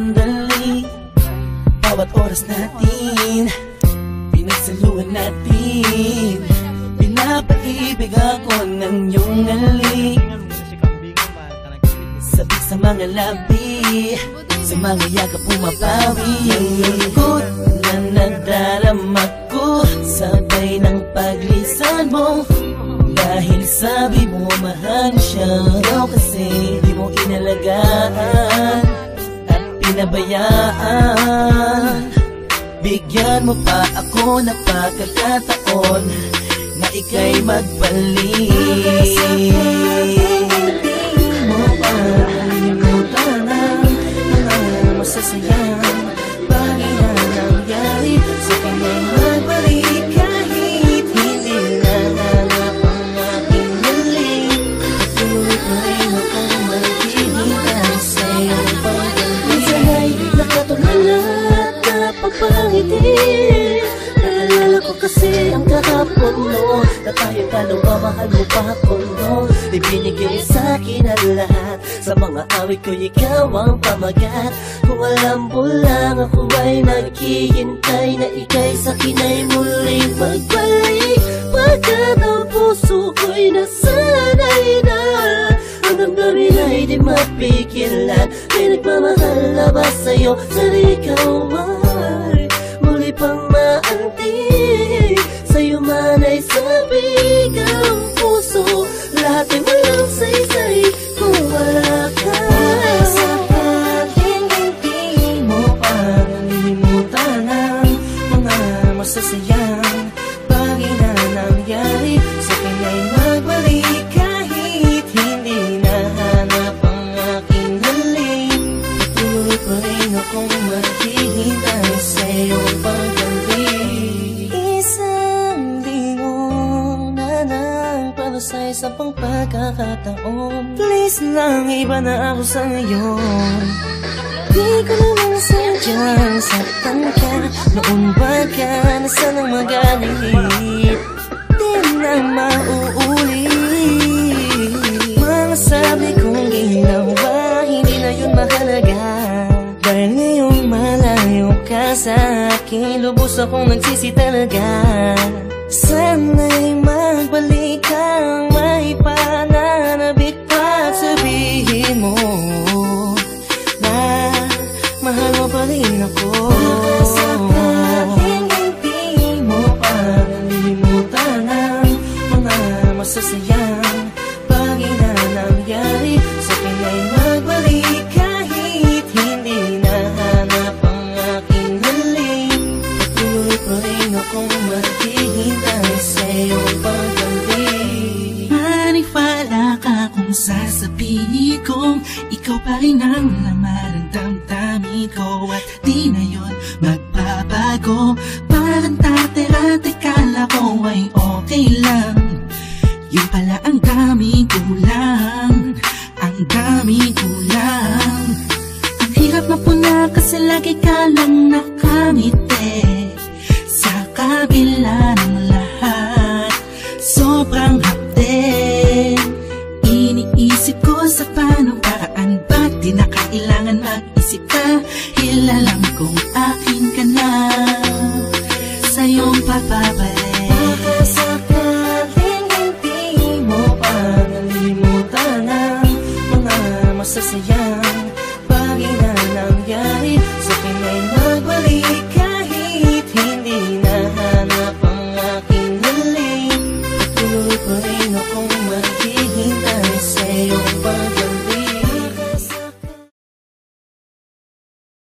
sandali. Bawat oras natin pinagsaluhan natin. Pinapaibig ako ng iyong halik. Sabik sa mga labi, sa mga yakap pumapawi. Ang lungkot na nadarama ko, sabay ng paglisan mo. Dahil sabi mo mahal siya, ikaw kasi di mo inalagaan at pinabayaan. Bigyan mo pa ako ng pagkakataon na ika'y magbalik. Mo pa kalimutan ang mga masasayang bagay na nangyari sa kanyang magbalik. Kahit hindi nahanap ang aking galing, patuloy pa rin akong maghihintay sa iyong pagbalik. Minsan ay nakatulala at napapangiti. Naalala ko kasi ang kahapon mo, na tayong dalawa, mahal mo pa ako noon. Ibinigay sa'kin ang lahat, sa mga awit ko ikaw ang pamagat. Kung alam mo lang ako ay naghihintay na ika'y sa'kin ay muling magbalik. Pagkat ang puso ko'y nasanay na, ang damdamin ay di mapigilan. May nagmamahal na ba sa'yo, sana ikaw ay muli pang maantig. Sa'yo man ay sabik ang puso, lahat ay walang saysay kung wala ka. Sapat hindi mo pa nalilimutan ang mga masasayang bagay na nangyari sa kanya'y magbalik. Kahit hindi nahanap ang aking halik, patuloy pa rin akong maghihintay sa iyong pagbalik. Isang lingon na nang para sa isang pang pagkakataon. Please lang, iba na ako sa ngayon. Di ko naman sadyang saktan ka, noon ba ka na sanang magalit? Di na mauulit. Mga sabi kong ginawa, hindi na yun mahalaga. Dahil ngayong malayo ka sa akin, lubos akong nagsisi talaga. Sana'y magbalik kang may pananabik pa at sabihin mo na mahal mo pa rin ako. Sapat hindi mo pa nalilimutan ang mga masasayang bagay na nangyari sa kanya'y magbalik. Kahit hindi nahanap ang aking halik, patuloy pa rin akong maghihintay sa iyong pagbalik. Maniwala ka kung sasabihin kong ikaw pa rin ang laman ng damdamin ko, at di na yun magbabago. Parang dati-dati kala ko ay okay lang, yun pala ang daming kulang, ang daming kulang. Ang hirap mapuna kasi lagi ka lang nakangiti, sa kabila ng lahat sobrang hapde. Iniisip ko sa